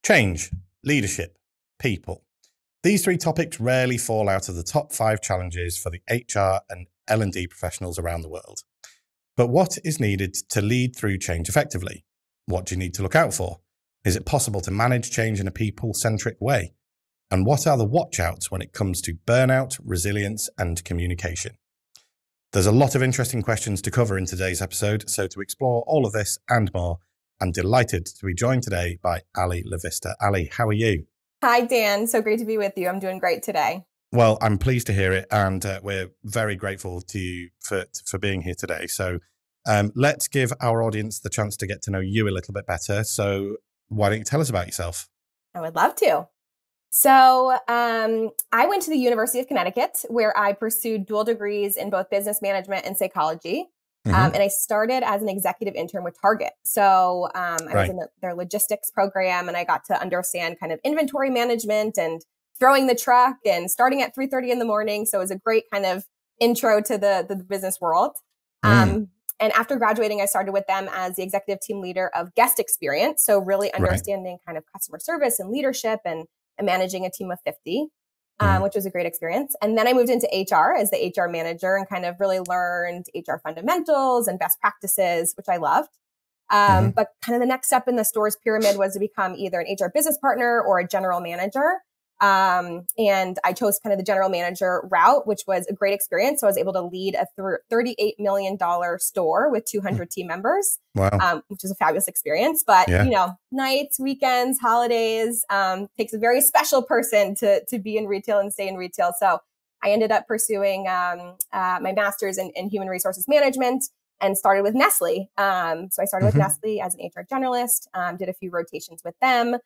Change, leadership, people. These three topics rarely fall out of the top 5 challenges for the HR and L&D professionals around the world. But what is needed to lead through change effectively? What do you need to look out for? Is it possible to manage change in a people-centric way? And what are the watch-outs when it comes to burnout, resilience, and communication? There's a lot of interesting questions to cover in today's episode, so to explore all of this and more, I'm delighted to be joined today by Allie Ferrara. Allie, how are you? Hi, Dan. So great to be with you. I'm doing great today. Well, I'm pleased to hear it, and we're very grateful to you for being here today. So let's give our audience the chance to get to know you a little bit better. So why don't you tell us about yourself? I would love to. So I went to the University of Connecticut, where I pursued dual degrees in both business management and psychology. And I started as an executive intern with Target. So I was in their logistics program, and I got to understand kind of inventory management and throwing the truck and starting at 3:30 in the morning. So it was a great kind of intro to the business world. And after graduating, I started with them as the executive team leader of guest experience. So really understanding kind of customer service and leadership and managing a team of 50. Which was a great experience. And then I moved into HR as the HR manager and kind of really learned HR fundamentals and best practices, which I loved. But kind of the next step in the store's pyramid was to become either an HR business partner or a general manager. And I chose kind of the general manager route, which was a great experience. So I was able to lead a $38 million store with 200 team members, which is a fabulous experience. But, you know, nights, weekends, holidays, takes a very special person to be in retail and stay in retail. So I ended up pursuing my master's in human resources management and started with Nestle. So I started with Nestle as an HR generalist, did a few rotations with them.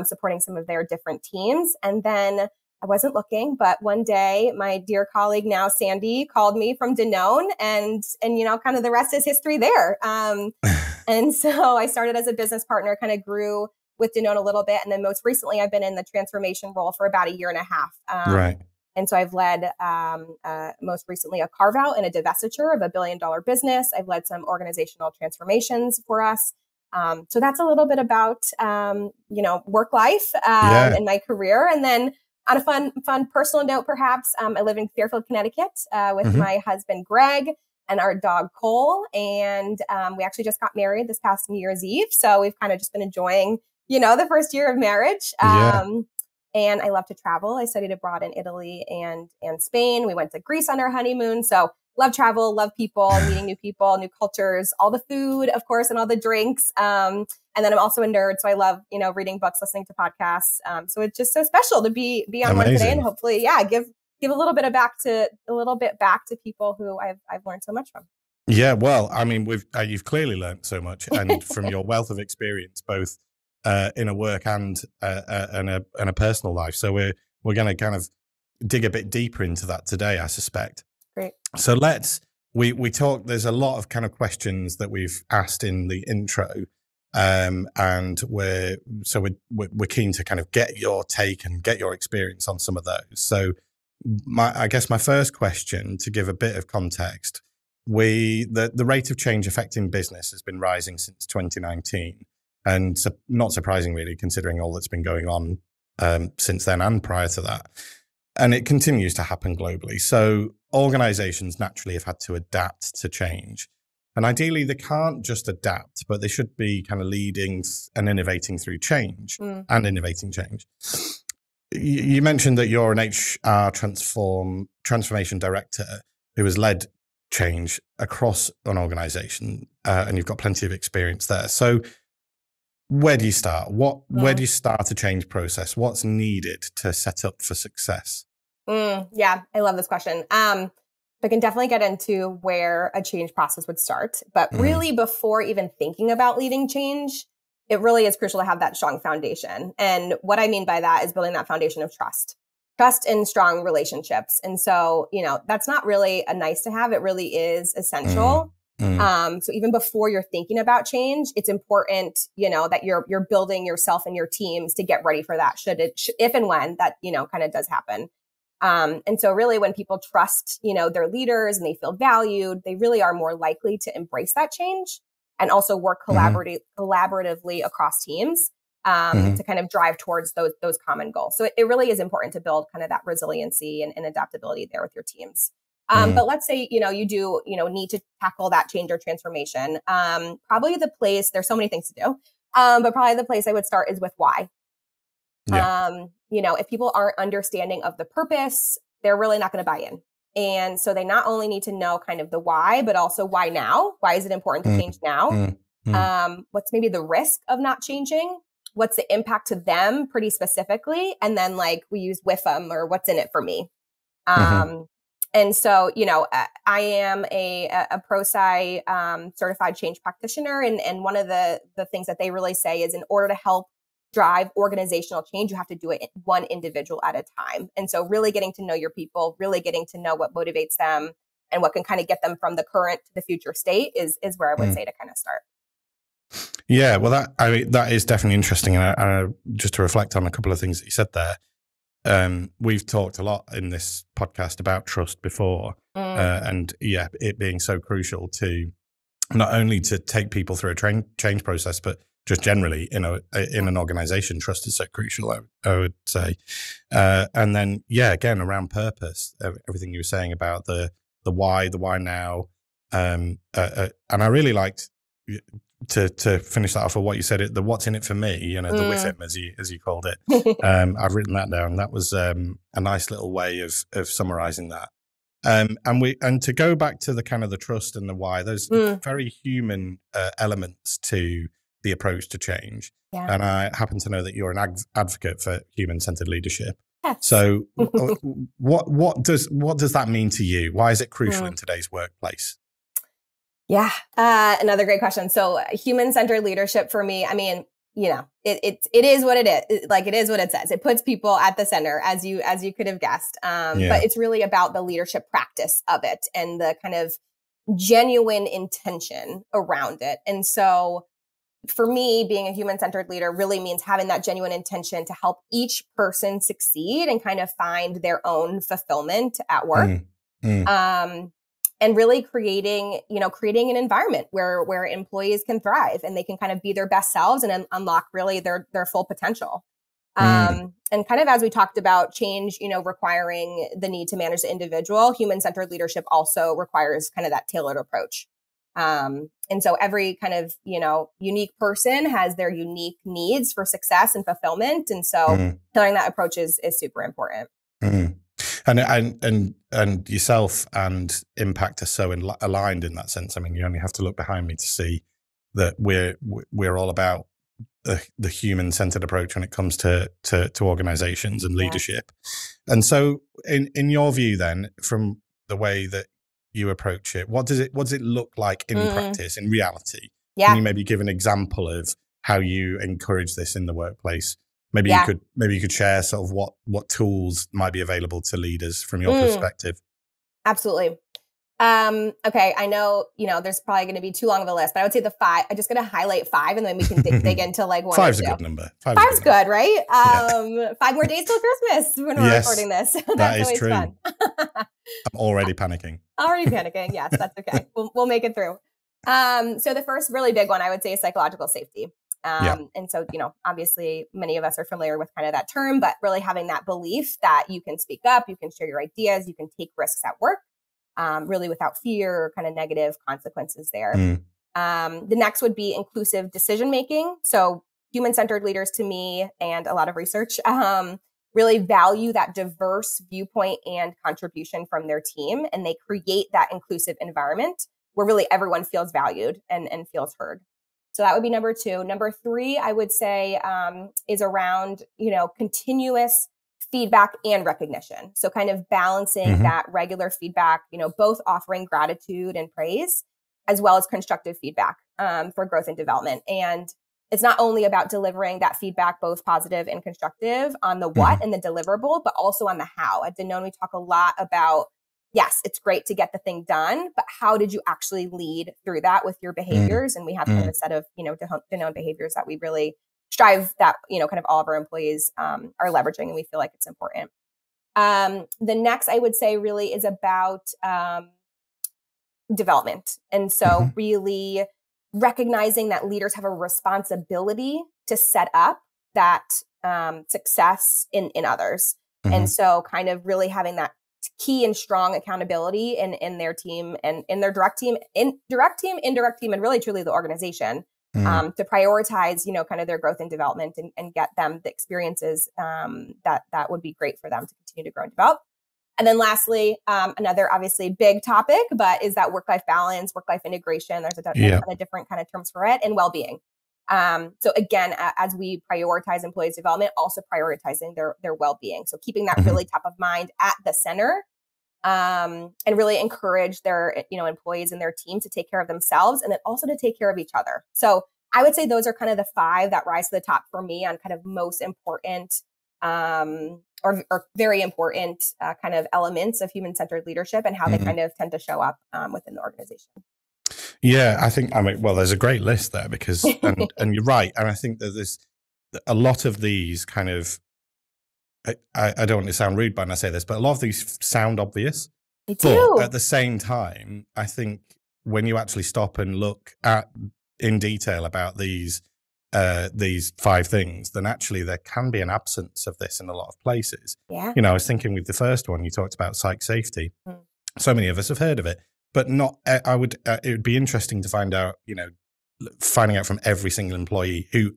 Supporting some of their different teams. And then I wasn't looking, but one day my dear colleague, now Sandy, called me from Danone and you know, kind of the rest is history there. And so I started as a business partner, kind of grew with Danone a little bit. And then most recently I've been in the transformation role for about a year and a half. And so I've led most recently a carve out and a divestiture of a $1 billion business. I've led some organizational transformations for us. So that's a little bit about, you know, work life and my career. And then on a fun personal note, perhaps, I live in Fairfield, Connecticut with my husband, Greg, and our dog, Cole. And we actually just got married this past New Year's Eve. So we've kind of just been enjoying, you know, the first year of marriage. And I love to travel. I studied abroad in Italy and Spain. We went to Greece on our honeymoon. So love travel, love people, meeting new people, new cultures, all the food, of course, and all the drinks. And then I'm also a nerd. So I love, you know, reading books, listening to podcasts. So it's just so special to be on one today and hopefully, give a little bit back to people who I've learned so much from. Yeah, well, I mean, you've clearly learned so much, and from your wealth of experience, both in a work and a personal life. So we're going to kind of dig a bit deeper into that today, I suspect. Great. So we talk, there's a lot of kind of questions that we've asked in the intro, and we're keen to kind of get your take and get your experience on some of those. So I guess my first question, to give a bit of context, the rate of change affecting business has been rising since 2019, and not surprising really, considering all that's been going on since then and prior to that. And it continues to happen globally. So organizations naturally have had to adapt to change. And ideally, they can't just adapt, but they should be kind of leading and innovating through change and innovating change. You mentioned that you're an HR transformation director who has led change across an organization, and you've got plenty of experience there. So where do you start? Where do you start a change process? What's needed to set up for success? Yeah, I love this question. I can definitely get into where a change process would start. But really, before even thinking about leading change, it really is crucial to have that strong foundation. And what I mean by that is building that foundation of trust and strong relationships. And so, you know, that's not really a nice to have. It really is essential. So even before you're thinking about change, it's important, you know, that you're building yourself and your teams to get ready for that. If and when that, you know, kind of does happen. And so really when people trust, you know, their leaders and they feel valued, they really are more likely to embrace that change and also work collaboratively across teams. to kind of drive towards those common goals. So it really is important to build kind of that resiliency and adaptability there with your teams. But let's say, you do, need to tackle that change or transformation. Probably the place, there's so many things to do, but probably the place I would start is with why. Yeah. If people aren't understanding of the purpose, they're really not going to buy in. And so they not only need to know kind of the why, but also why now? Why is it important to change now? What's maybe the risk of not changing? What's the impact to them pretty specifically? And then we use with them or what's in it for me. And so, I am a ProSci certified change practitioner. And one of the things that they really say is in order to help drive organizational change, you have to do it one individual at a time. And so really getting to know your people, really getting to know what motivates them and what can kind of get them from the current to the future state is where I would say to kind of start. Yeah, well, that is definitely interesting. And just to reflect on a couple of things that you said there, we've talked a lot in this podcast about trust before, and it being so crucial to not only to take people through a change process, but just generally, in an organization, trust is so crucial, I would say. And then, again, around purpose, everything you were saying about the why now. And I really liked to finish that off of what you said, the what's in it for me, the with him, as you called it. I've written that down. That was a nice little way of summarizing that. And to go back to the kind of the trust and the why, there's very human elements to the approach to change. Yeah. And I happen to know that you're an advocate for human-centered leadership. Yes. So what does that mean to you? Why is it crucial in today's workplace? Yeah. Another great question. So human-centered leadership for me, I mean, it is what it is. It is what it says. It puts people at the center, as you could have guessed. But it's really about the leadership practice of it and the kind of genuine intention around it. And so for me, being a human-centered leader really means having that genuine intention to help each person succeed and kind of find their own fulfillment at work. And really creating an environment where employees can thrive and they can kind of be their best selves and unlock really their full potential. And kind of as we talked about change, requiring the need to manage the individual, human-centered leadership also requires kind of that tailored approach. And so every kind of, unique person has their unique needs for success and fulfillment. And so tailoring that approach is super important. And yourself and Impact are so aligned in that sense. I mean, you only have to look behind me to see that we're all about the human-centered approach when it comes to organizations and leadership. And so in your view then, from the way that you approach it, what does it look like in practice, in reality? Yeah. Can you maybe give an example of how you encourage this in the workplace? Maybe you could share sort of what tools might be available to leaders from your perspective. Absolutely. Okay. I know, there's probably going to be too long of a list, but I would say the 5, I'm just going to highlight 5 and then we can dig into one. 5's a good number. 5's good, right? 5 more days till Christmas when we're recording this. That's always true. Fun. I'm already panicking. Yes, that's okay. We'll make it through. So the first really big one I would say is psychological safety. And so, obviously many of us are familiar with kind of that term, but really having that belief that you can speak up, you can share your ideas, you can take risks at work, really without fear or kind of negative consequences there. The next would be inclusive decision-making. So human-centered leaders to me and a lot of research, really value that diverse viewpoint and contribution from their team. And they create that inclusive environment where really everyone feels valued and feels heard. So that would be number 2. Number 3, I would say, is around, continuous feedback and recognition. So kind of balancing that regular feedback, both offering gratitude and praise, as well as constructive feedback for growth and development. And it's not only about delivering that feedback, both positive and constructive on the what and the deliverable, but also on the how. At Danone, we talk a lot about, yes, it's great to get the thing done, but how did you actually lead through that with your behaviors? And we have kind of a set of, Danone behaviors that we really strive that, kind of all of our employees are leveraging, and we feel like it's important. The next I would say really is about development. And so really recognizing that leaders have a responsibility to set up that success in others. And so kind of really having that key and strong accountability in their team and in their direct team, indirect team, and really truly the organization to prioritize, kind of their growth and development and get them the experiences that would be great for them to continue to grow and develop. And then lastly, another obviously big topic, but is that work-life balance, work-life integration. There's a ton of different kind of terms for it, and well-being. So again, as we prioritize employees' development, also prioritizing their well-being. So keeping that really top of mind at the center, and really encourage their, employees and their team to take care of themselves and then also to take care of each other. So I would say those are kind of the 5 that rise to the top for me on kind of most important, or very important kind of elements of human-centered leadership and how they kind of tend to show up within the organization. Yeah, well, there's a great list there because, and you're right. And I think that there's a lot of these kind of, I don't want to sound rude when I say this, but a lot of these sound obvious. They do. But at the same time, I think when you actually stop and look at in detail about these 5 things, then actually there can be an absence of this in a lot of places. Yeah. I was thinking with the first one, you talked about psych safety. So many of us have heard of it. But not, it would be interesting to find out, finding out from every single employee who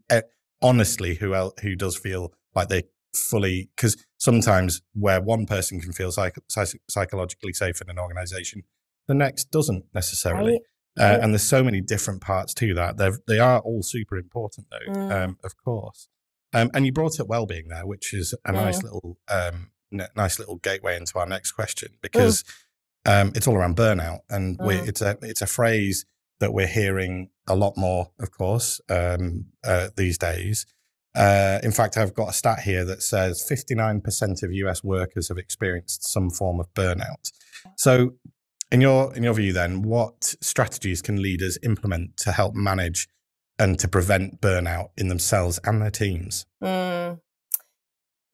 does feel like they fully, because sometimes where one person can feel psychologically safe in an organization, the next doesn't necessarily. Right. And there's so many different parts to that. They are all super important though, of course. And you brought up well-being there, which is a nice little gateway into our next question, because it's all around burnout, and it's a phrase that we're hearing a lot more, of course, these days. In fact, I've got a stat here that says 59% of US workers have experienced some form of burnout. So, in your view, then, what strategies can leaders implement to help manage and to prevent burnout in themselves and their teams?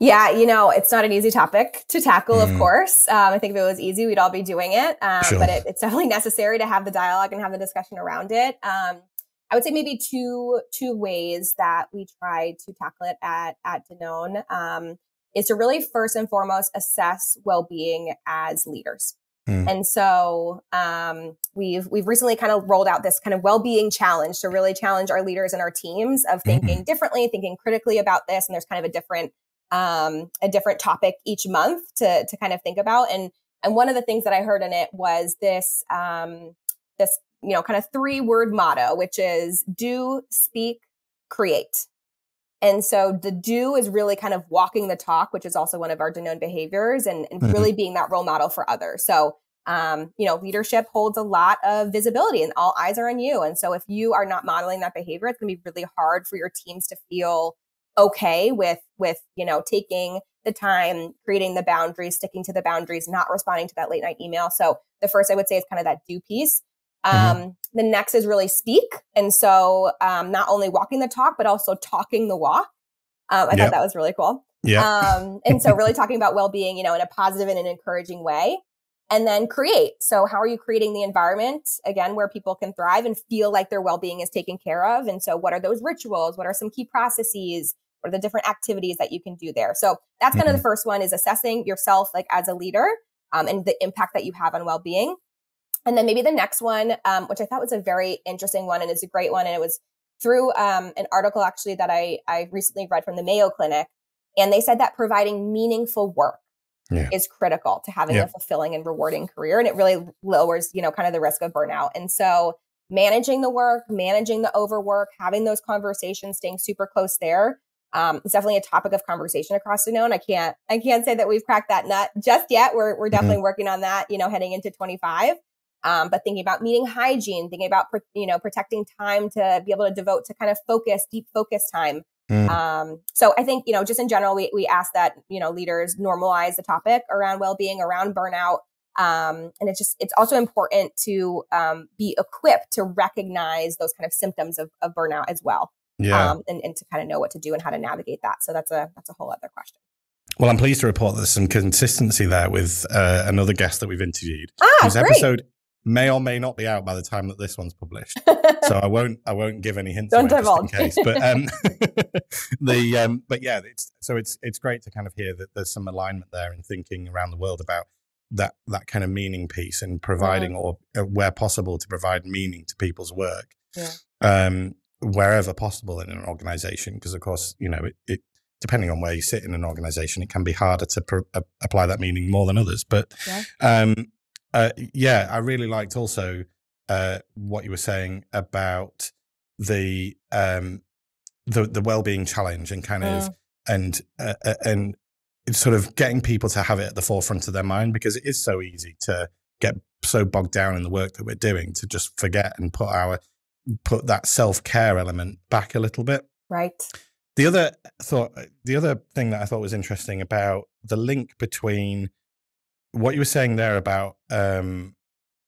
Yeah, it's not an easy topic to tackle, of course. I think if it was easy, we'd all be doing it. Sure. But it's definitely necessary to have the dialogue and have the discussion around it. I would say maybe two ways that we try to tackle it at Danone is to really first and foremost assess well-being as leaders. And so we've recently kind of rolled out this kind of well-being challenge to really challenge our leaders and our teams of thinking differently, thinking critically about this. And there's kind of a different topic each month to kind of think about. And one of the things that I heard in it was this kind of 3-word motto, which is do, speak, create. And so the do is really kind of walking the talk, which is also one of our Danone behaviors, and really being that role model for others. So, leadership holds a lot of visibility and all eyes are on you. And so if you are not modeling that behavior, it's going to be really hard for your teams to feel okay with taking the time, creating the boundaries, sticking to the boundaries, not responding to that late night email. So the first I would say is kind of that do piece. The next is really speak. And so not only walking the talk, but also talking the walk. I thought that was really cool. And so really talking about well-being, in a positive and an encouraging way. And then create. So how are you creating the environment, again, where people can thrive and feel like their well-being is taken care of? And so what are those rituals? What are some key processes? What are the different activities that you can do there? So that's kind of the first one, is assessing yourself like as a leader and the impact that you have on well-being. And then maybe the next one, which I thought was a very interesting one and is a great one. And it was through an article actually that I recently read from the Mayo Clinic. And they said that providing meaningful work is critical to having a fulfilling and rewarding career. And it really lowers, kind of the risk of burnout. And so managing the work, managing the overwork, having those conversations, staying super close there. It's definitely a topic of conversation across Danone. I can't say that we've cracked that nut just yet. We're definitely working on that, heading into 25. But thinking about meeting hygiene, thinking about, protecting time to be able to devote to kind of deep focus time. So I think, just in general, we ask that, leaders normalize the topic around well-being, around burnout. And it's also important to be equipped to recognize those kind of symptoms of burnout as well. And to kind of know what to do and how to navigate that. So that's a whole other question. Well, I'm pleased to report there's some consistency there with another guest that we've interviewed. Great. may or may not be out by the time that this one's published. So I won't give any hints Don't away divulge. just in case. But but yeah, it's great to kind of hear that there's some alignment there in thinking around the world about that kind of meaning piece and providing or where possible to provide meaning to people's work. Wherever possible in an organization, because of course, you know, it depending on where you sit in an organization, it can be harder to apply that meaning more than others. But I really liked also what you were saying about the well-being challenge and kind of and sort of getting people to have it at the forefront of their mind, because it is so easy to get so bogged down in the work that we're doing to just forget and put that self-care element back a little bit. Right. The other thing that I thought was interesting about the link between what you were saying there about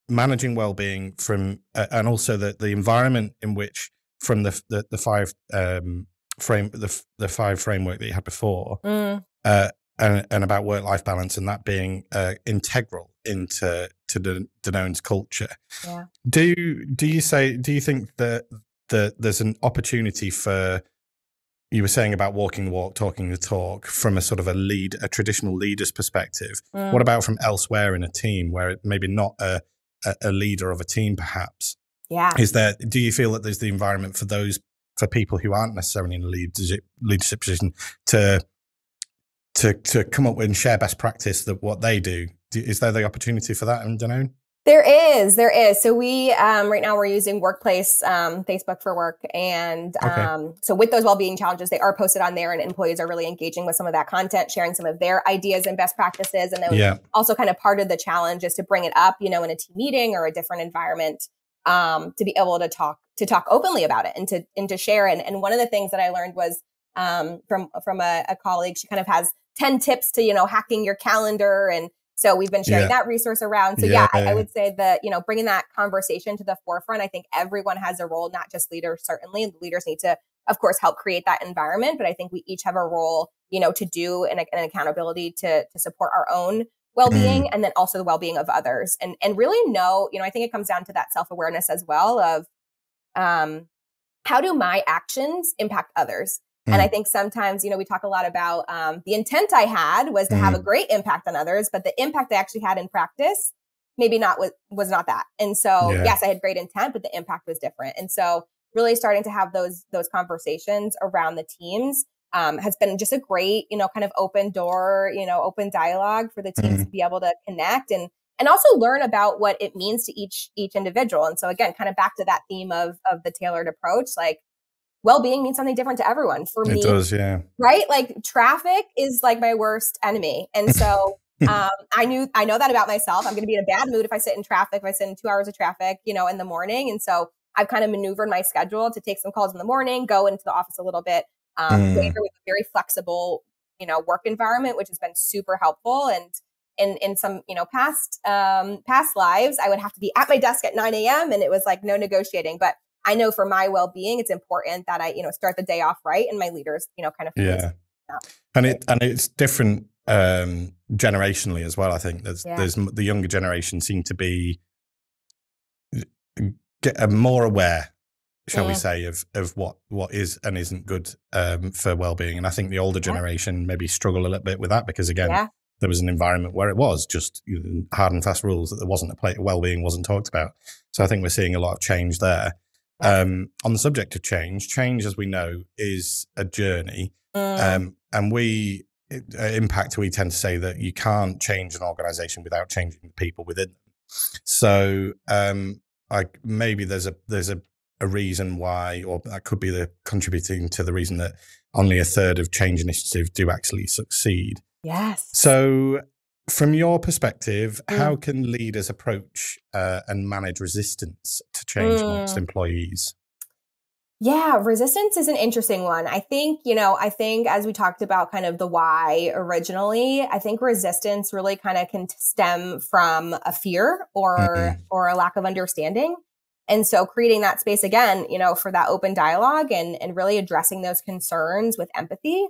managing well-being from and also the environment in which from the five framework that you had before, and about work-life balance and that being integral into Danone's culture. Yeah. Do you think that there's an opportunity for, you were saying about walking the walk, talking the talk from a sort of a traditional leader's perspective. What about from elsewhere in a team where it maybe not a leader of a team, perhaps? Yeah. Do you feel that there's the environment for people who aren't necessarily in a leadership position to come up with and share best practice that what they do? Is there the opportunity for that in Danone? There is. So we, right now we're using Workplace, Facebook for Work. And so with those well-being challenges, they are posted on there and employees are really engaging with some of that content, sharing some of their ideas and best practices. And then also kind of part of the challenge is to bring it up, in a team meeting or a different environment, to be able to talk openly about it and to share. And one of the things that I learned was, from a colleague, she kind of has 10 tips to, hacking your calendar. And so we've been sharing that resource around. So I would say that, bringing that conversation to the forefront, I think everyone has a role, not just leaders, certainly. And the leaders need to, of course, help create that environment. But I think we each have a role, to do an accountability to support our own well-being and then also the well-being of others. And really know, I think it comes down to that self-awareness as well of how do my actions impact others? And I think sometimes, we talk a lot about the intent I had was to have a great impact on others, but the impact I actually had in practice maybe was not that. And so, yes, I had great intent, but the impact was different. And so really starting to have those conversations around the teams has been just a great, kind of open door, open dialogue for the teams to be able to connect and also learn about what it means to each individual. And so again, kind of back to that theme of the tailored approach, like, well-being means something different to everyone. For me, it does, right? Like traffic is like my worst enemy. And so I know that about myself. I'm going to be in a bad mood if I sit in traffic, if I sit in 2 hours of traffic, in the morning. And so I've kind of maneuvered my schedule to take some calls in the morning, go into the office a little bit later with a very flexible, work environment, which has been super helpful. And in some, past lives, I would have to be at my desk at 9 a.m. and it was like no negotiating. But I know for my well-being, it's important that I, start the day off right, and my leaders, kind of and it's different generationally as well. I think there's the younger generation seem to be more aware, shall we say, of what is and isn't good for well-being, and I think the older generation maybe struggle a little bit with that because again, there was an environment where it was just hard and fast rules that there wasn't well-being wasn't talked about. So I think we're seeing a lot of change there. On the subject of change, as we know, is a journey. And Impact, we tend to say that you can't change an organization without changing the people within them. So maybe there's a reason why, or that could be contributing to the reason that only a third of change initiatives do actually succeed. Yes. So from your perspective, how can leaders approach and manage resistance to change amongst employees? Yeah, resistance is an interesting one. I think as we talked about kind of the why originally, I think resistance really kind of can stem from a fear or a lack of understanding. And so creating that space again, for that open dialogue and really addressing those concerns with empathy.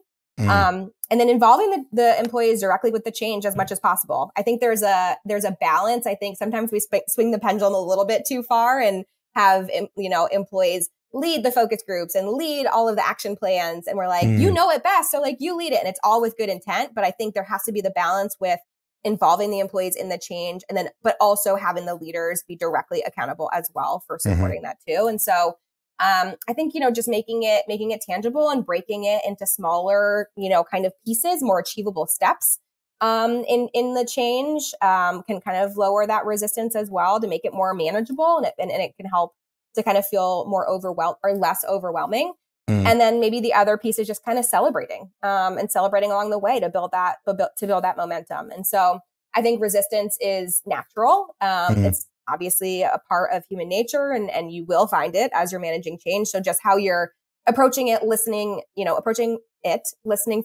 And then involving the employees directly with the change as much as possible. I think there's a balance. I think sometimes we swing the pendulum a little bit too far and have, employees lead the focus groups and lead all of the action plans. And we're like, you know it best. So like you lead it, and it's all with good intent. But I think there has to be the balance with involving the employees in the change, and then, but also having the leaders be directly accountable as well for supporting that too. And so I think, just making it tangible and breaking it into smaller, kind of pieces, more achievable steps in the change can kind of lower that resistance as well, to make it more manageable, and it can help to kind of feel more overwhelmed or less overwhelming. And then maybe the other piece is just kind of celebrating and celebrating along the way to build that momentum. And so I think resistance is natural. It's obviously a part of human nature, and you will find it as you're managing change. So just how you're approaching it, listening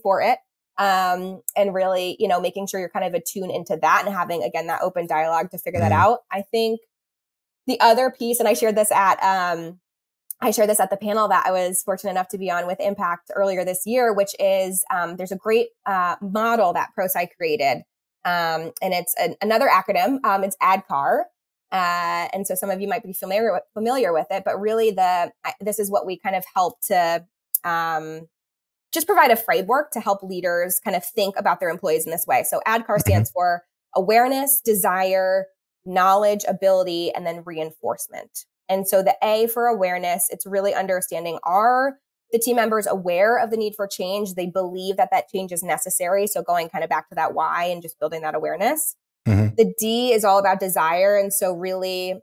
for it, and really, making sure you're kind of attuned into that and having, again, that open dialogue to figure that out. I think the other piece, and I shared this at the panel that I was fortunate enough to be on with Impact earlier this year, which is there's a great model that ProSci created. And it's another acronym. It's ADKAR. And so some of you might be familiar with it, but really this is what we kind of help to just provide a framework to help leaders kind of think about their employees in this way. So ADKAR stands for awareness, desire, knowledge, ability, and then reinforcement. And so the A for awareness, it's really understanding, are the team members aware of the need for change? They believe that change is necessary. So going kind of back to that why and just building that awareness. The D is all about desire. And so really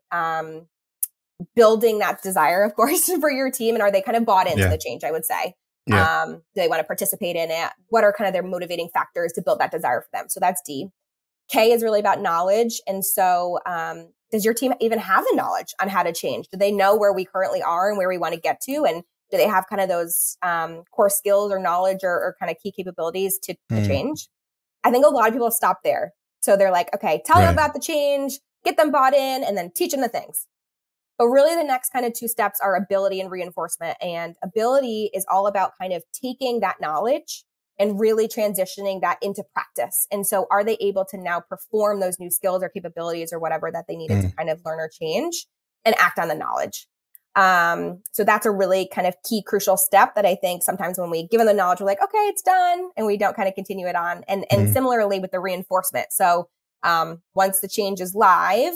building that desire, of course, for your team. And are they kind of bought into the change, I would say? Do they want to participate in it? What are kind of their motivating factors to build that desire for them? So that's D. K is really about knowledge. And so does your team even have the knowledge on how to change? Do they know where we currently are and where we want to get to? And do they have kind of those core skills or knowledge or kind of key capabilities to change? I think a lot of people stop there. So they're like, okay, tell them about the change, get them bought in, and then teach them the things. But really the next kind of two steps are ability and reinforcement. And ability is all about kind of taking that knowledge and really transitioning that into practice. And so are they able to now perform those new skills or capabilities or whatever that they needed to kind of learn or change and act on the knowledge? So that's a really kind of key, crucial step that I think sometimes when we give them the knowledge, we're like, okay, it's done. And we don't kind of continue it on. And similarly with the reinforcement. So once the change is live,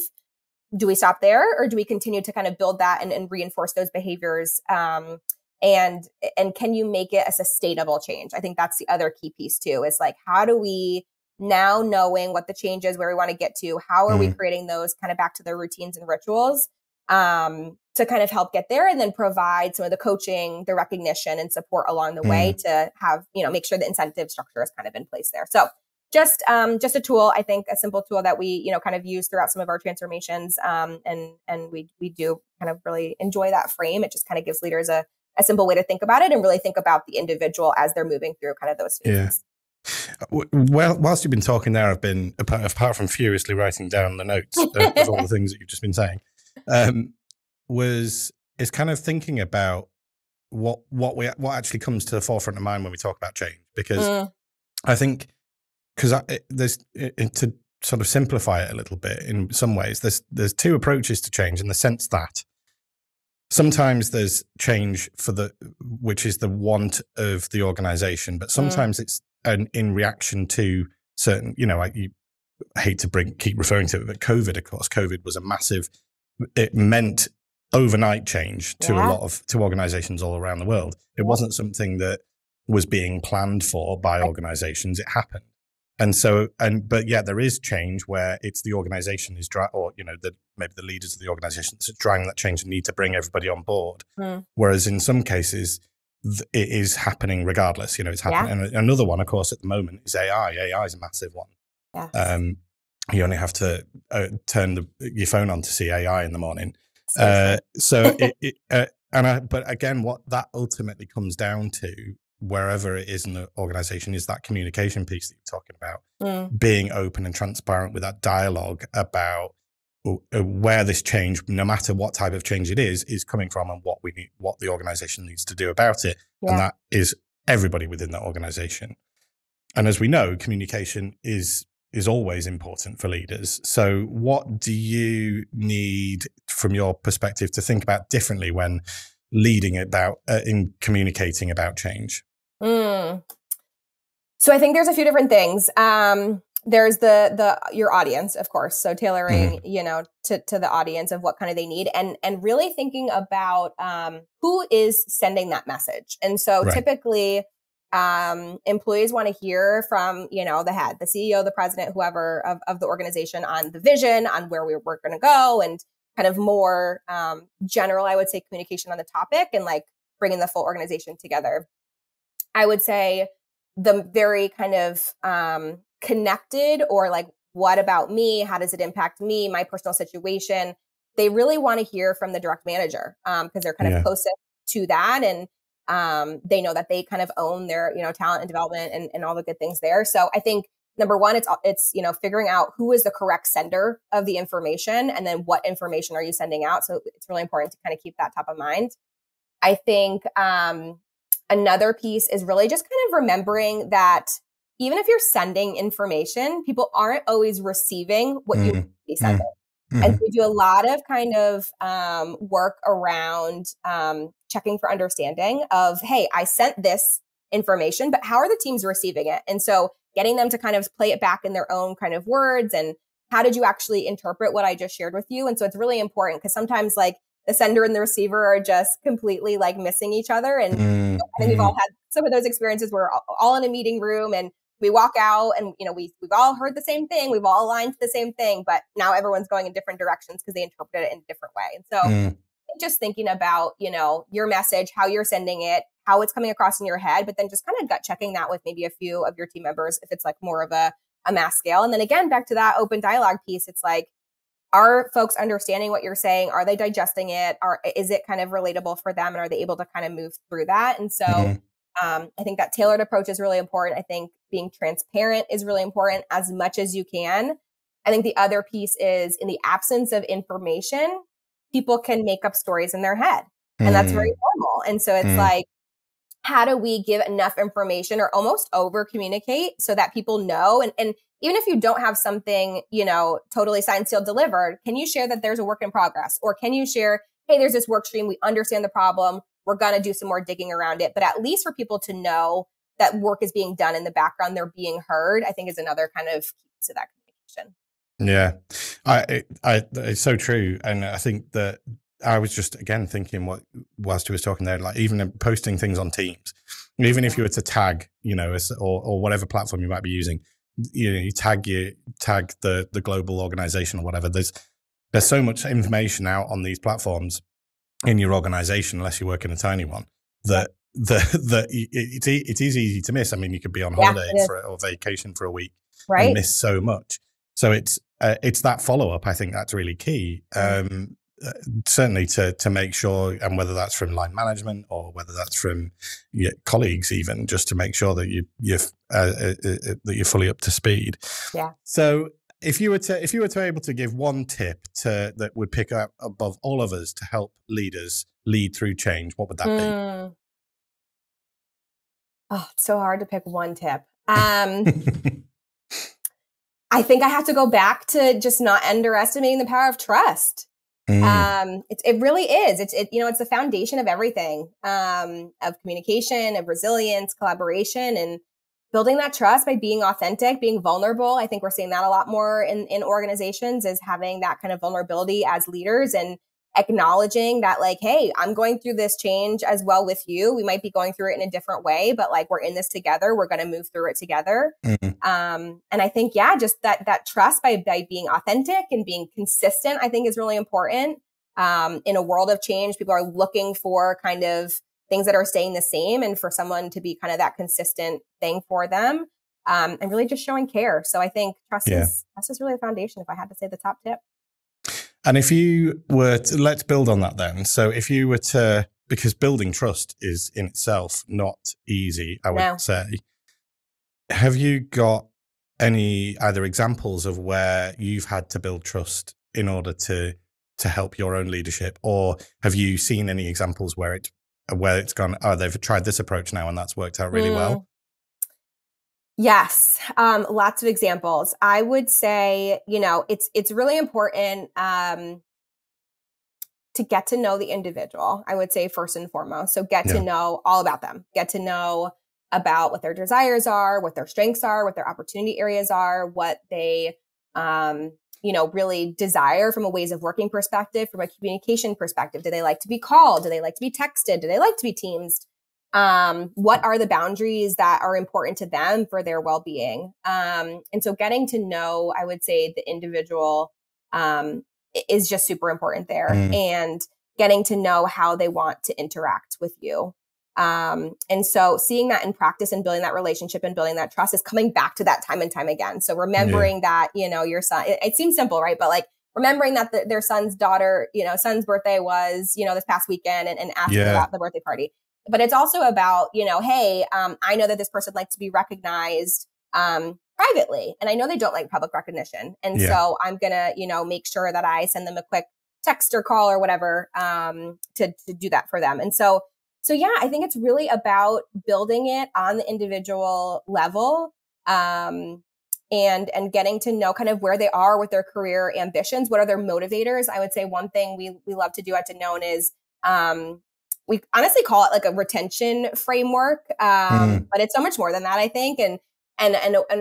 do we stop there, or do we continue to kind of build that and reinforce those behaviors? And can you make it a sustainable change? I think that's the other key piece too, is like, how do we now, knowing what the change is, where we want to get to, how are we creating those kind of back to the routines and rituals to kind of help get there, and then provide some of the coaching, the recognition and support along the way to have, make sure the incentive structure is kind of in place there. So just a tool, I think a simple tool that we, kind of use throughout some of our transformations. And we do kind of really enjoy that frame. It just kind of gives leaders a simple way to think about it and really think about the individual as they're moving through kind of those phases. Well, whilst you've been talking there, I've been, apart from furiously writing down the notes of all the things that you've just been saying, is kind of thinking about what actually comes to the forefront of mind when we talk about change. Because I think, to sort of simplify it a little bit, in some ways, there's two approaches to change, in the sense that sometimes there's change which is the want of the organization, but sometimes it's in reaction to certain, I hate to keep referring to it, but COVID, of course, COVID was a massive, it meant overnight change to to organizations all around the world. It wasn't something that was being planned for by organizations. It happened. And so, but yeah, there is change where it's the organization is maybe the leaders of the organization that's driving that change and need to bring everybody on board. Whereas in some cases, it is happening regardless. It's happening. And another one, of course, at the moment is AI. AI is a massive one. Yes. You only have to turn your phone on to see AI in the morning. But again, what that ultimately comes down to, wherever it is in the organization, is that communication piece that you're talking about, being open and transparent with that dialogue about where this change, no matter what type of change it is coming from, and what the organization needs to do about it. And that is everybody within that organization. And as we know, communication is always important for leaders. So what do you need from your perspective to think about differently when leading about in communicating about change? So I think there's a few different things. There's your audience, of course. So tailoring, to the audience of what kind of they need, and really thinking about who is sending that message. And so typically, employees want to hear from, the head, the CEO, the president, whoever of the organization on the vision, on where we're going to go, and kind of more general, I would say, communication on the topic and like bringing the full organization together. I would say the very kind of connected, or like, what about me? How does it impact me? My personal situation. They really want to hear from the direct manager because they're kind of closest to that. And they know that they kind of own their, talent and development and all the good things there. So I think number one, it's figuring out who is the correct sender of the information, and then what information are you sending out. So it's really important to kind of keep that top of mind. I think another piece is really just kind of remembering that even if you're sending information, people aren't always receiving what you be sending. And we do a lot of kind of work around checking for understanding of, hey, I sent this information, but how are the teams receiving it? And so getting them to kind of play it back in their own kind of words, and how did you actually interpret what I just shared with you? And so it's really important because sometimes like the sender and the receiver are just completely like missing each other. And I think we've all had some of those experiences where we're all in a meeting room and we walk out and, we've all heard the same thing. We've all aligned to the same thing, but now everyone's going in different directions because they interpreted it in a different way. And so just thinking about, your message, how you're sending it, how it's coming across in your head, but then just kind of gut checking that with maybe a few of your team members if it's like more of a mass scale. And then again, back to that open dialogue piece, it's like, are folks understanding what you're saying? Are they digesting it? Is it kind of relatable for them? And are they able to kind of move through that? And so I think that tailored approach is really important. I think being transparent is really important as much as you can. I think the other piece is, in the absence of information, people can make up stories in their head. And that's very normal. And so it's like, how do we give enough information or almost over communicate so that people know? And even if you don't have something, totally signed, sealed, delivered, can you share that there's a work in progress? Or can you share, hey, there's this work stream. We understand the problem. We're going to do some more digging around it. But at least for people to know that work is being done in the background, they're being heard, I think is another kind of key to that communication. Yeah, it's so true. And I think that I was just, again, thinking whilst he was talking there, like even posting things on Teams, even if you were to tag, or whatever platform you might be using, you tag the global organization or whatever. There's so much information out on these platforms in your organization, unless you work in a tiny one, that it's easy to miss. I mean, you could be on holiday or vacation for a week and miss so much. So it's that follow up. I think that's really key. Certainly to make sure, and whether that's from line management or whether that's from your colleagues, even just to make sure that you're fully up to speed. Yeah. So if you were able to give one tip that would pick up above all of us to help leaders lead through change, what would that be? Oh, it's so hard to pick one tip. I think I have to go back to just not underestimating the power of trust. It really is. It's the foundation of everything, of communication, of resilience, collaboration, and building that trust by being authentic, being vulnerable. I think we're seeing that a lot more in organizations, is having that kind of vulnerability as leaders and acknowledging that, like, hey, I'm going through this change as well with you. We might be going through it in a different way, but like, we're in this together. We're going to move through it together. And I think, just that trust by being authentic and being consistent, I think is really important. In a world of change, people are looking for kind of things that are staying the same, and for someone to be kind of that consistent thing for them, and really just showing care. So I think trust is really the foundation, if I had to say the top tip. And if you were to, let's build on that then. So if you were to, because building trust is in itself not easy, I would say, have you got any either examples of where you've had to build trust in order to help your own leadership? Or have you seen any examples where it's gone, they've tried this approach now and that's worked out really well? Yes. Lots of examples. I would say, it's really important, to get to know the individual, I would say first and foremost. So get to know all about them, get to know about what their desires are, what their strengths are, what their opportunity areas are, what they, really desire from a ways of working perspective, from a communication perspective. Do they like to be called? Do they like to be texted? Do they like to be teamed? What are the boundaries that are important to them for their well-being? And so getting to know, I would say, the individual, is just super important there, and getting to know how they want to interact with you. And so seeing that in practice and building that relationship and building that trust is coming back to that time and time again. So remembering that, your son, it seems simple, right? But like remembering that their son's birthday was, this past weekend, and asking about the birthday party. But it's also about, hey, I know that this person likes to be recognized privately, and I know they don't like public recognition. And so I'm going to, make sure that I send them a quick text or call or whatever to do that for them. And so yeah, I think it's really about building it on the individual level, and getting to know kind of where they are with their career ambitions. What are their motivators? I would say one thing we love to do at Danone is we honestly call it like a retention framework, but it's so much more than that, I think. And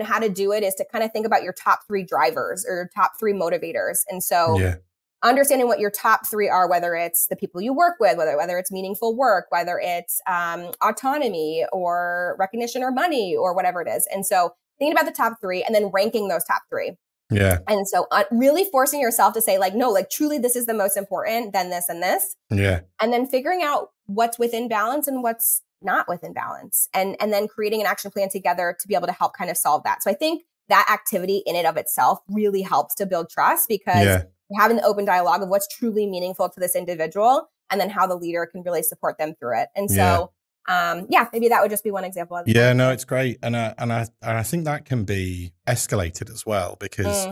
how to do it is to kind of think about your top 3 drivers or your top 3 motivators. And so understanding what your top 3 are, whether it's the people you work with, whether it's meaningful work, whether it's autonomy or recognition or money or whatever it is. And so thinking about the top 3 and then ranking those top 3. Yeah. And so really forcing yourself to say like, no, like truly this is the most important, then this and this. Yeah. And then figuring out what's within balance and what's not within balance, and then creating an action plan together to be able to help kind of solve that. So I think that activity in and of itself really helps to build trust, because you're having the open dialogue of what's truly meaningful to this individual, and then how the leader can really support them through it. And so, maybe that would just be one example of Yeah, no, it's great. And I think that can be escalated as well, because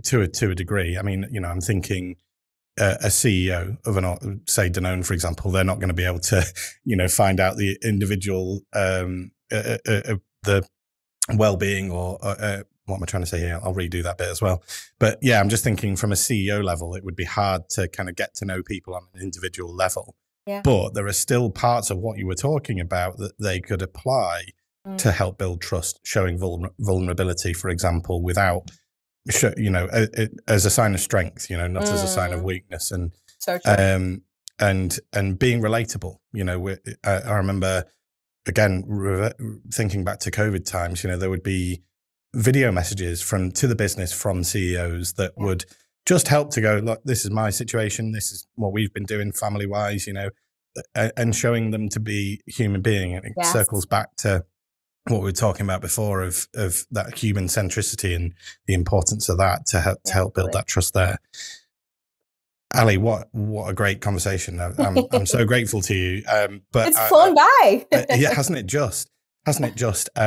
to a degree, I mean, I'm thinking a CEO of say Danone, for example, they're not going to be able to, find out the individual, the well-being or what am I trying to say here? I'll redo that bit as well. But yeah, I'm just thinking from a CEO level, it would be hard to kind of get to know people on an individual level. Yeah. But there are still parts of what you were talking about that they could apply to help build trust, showing vulnerability, for example, without, as a sign of strength, not as a sign of weakness, and so true. And being relatable. I remember, again, thinking back to COVID times, there would be video messages to the business from CEOs that would just help to go, look, this is my situation, this is what we've been doing family wise, and showing them to be human being. And it circles back to what we were talking about before of that human centricity and the importance of that to help build that trust there. Allie, what a great conversation. I'm so grateful to you. But it's flown by. Hasn't it just?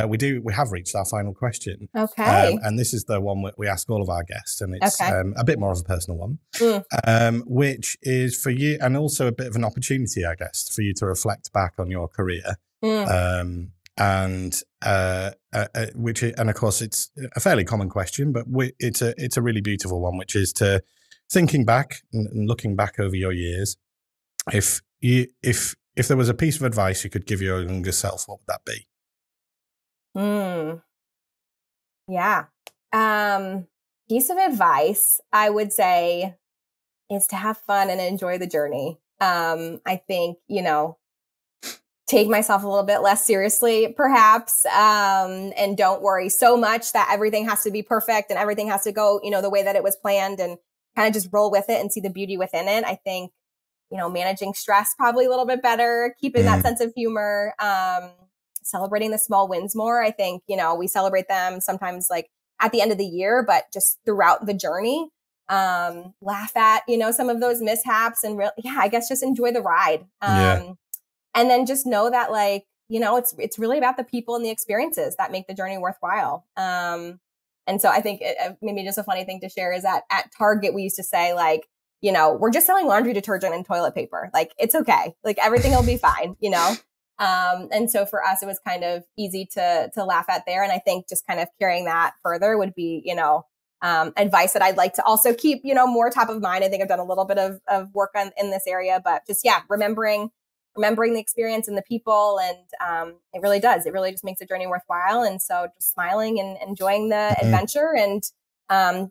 We have reached our final question. Okay. And this is the one we ask all of our guests, and it's a bit more of a personal one, which is for you, and also a bit of an opportunity, I guess, for you to reflect back on your career. And of course it's a fairly common question, but it's a really beautiful one, which is to thinking back and looking back over your years. If there was a piece of advice you could give your younger self, what would that be? Yeah. Piece of advice I would say is to have fun and enjoy the journey. I think, take myself a little bit less seriously, perhaps, and don't worry so much that everything has to be perfect and everything has to go, the way that it was planned, and kind of just roll with it and see the beauty within it. I think, managing stress probably a little bit better, keeping that sense of humor, celebrating the small wins more. I think, we celebrate them sometimes like at the end of the year, but just throughout the journey, laugh at, some of those mishaps, and I guess just enjoy the ride. And then just know that it's really about the people and the experiences that make the journey worthwhile. And so I think maybe just a funny thing to share is that at Target, we used to say we're just selling laundry detergent and toilet paper. Like, it's okay. Like, everything will be fine, And so for us, it was kind of easy to laugh at there. And I think just kind of carrying that further would be, advice that I'd like to also keep, more top of mind. I think I've done a little bit of work in this area, but just, remembering the experience and the people. And it really does. It really just makes the journey worthwhile. And so just smiling and enjoying the adventure and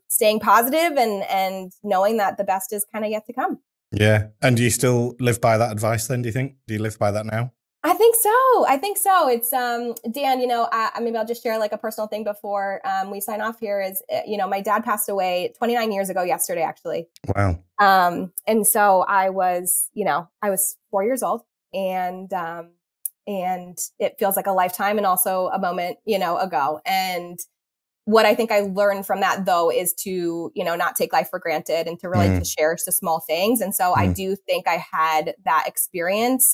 staying positive and knowing that the best is kind of yet to come. Yeah. And do you still live by that advice then, do you think? Do you live by that now? I think so. It's, Dan, maybe I'll just share like a personal thing before we sign off here is, my dad passed away 29 years ago yesterday, actually. Wow. And so I was 4 years old and it feels like a lifetime and also a moment, ago. And what I think I learned from that though, is to, not take life for granted and to really to cherish the small things. And so I do think I had that experience,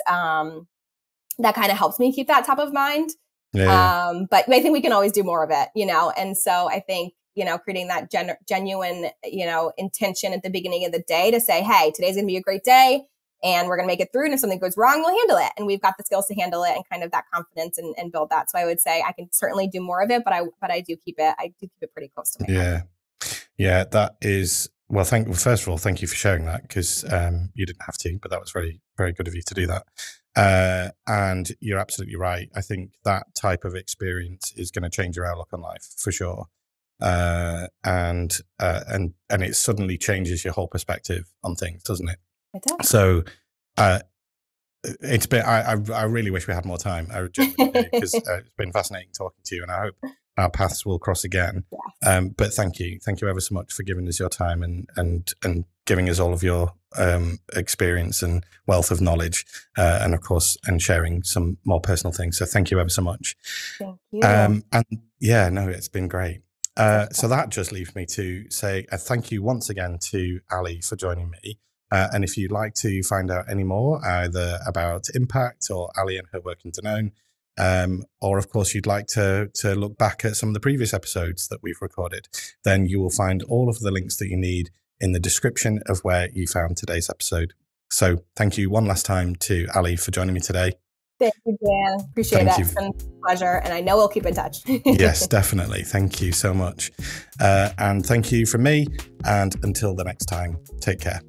that kind of helps me keep that top of mind. Yeah. But I think we can always do more of it, and so I think, creating that genuine, intention at the beginning of the day to say, hey, today's going to be a great day and we're going to make it through. And if something goes wrong, we'll handle it. And we've got the skills to handle it and kind of that confidence and build that. So I would say I can certainly do more of it, but I do keep it pretty close to me. Yeah. Yeah. That is, well, first of all, thank you for sharing that because you didn't have to, but that was very, very good of you to do that. And you're absolutely right. I think that type of experience is going to change your outlook on life for sure. And it suddenly changes your whole perspective on things, doesn't it? It does. So, it's been, I really wish we had more time. I genuinely do, because it's been fascinating talking to you and I hope our paths will cross again. Yes. But thank you ever so much for giving us your time and giving us all of your experience and wealth of knowledge, and of course, and sharing some more personal things. So thank you ever so much. Thank you. And yeah, no, it's been great. So that just leaves me to say a thank you once again to Allie for joining me. And if you'd like to find out any more, either about Impact or Allie and her work in Danone, or of course you'd like to look back at some of the previous episodes that we've recorded, then you will find all of the links that you need in the description of where you found today's episode. So thank you one last time to Allie for joining me today. Thank you, Dan. Appreciate it. It's been a pleasure. And I know we'll keep in touch. Yes, definitely. Thank you so much. And thank you from me. And until the next time, take care.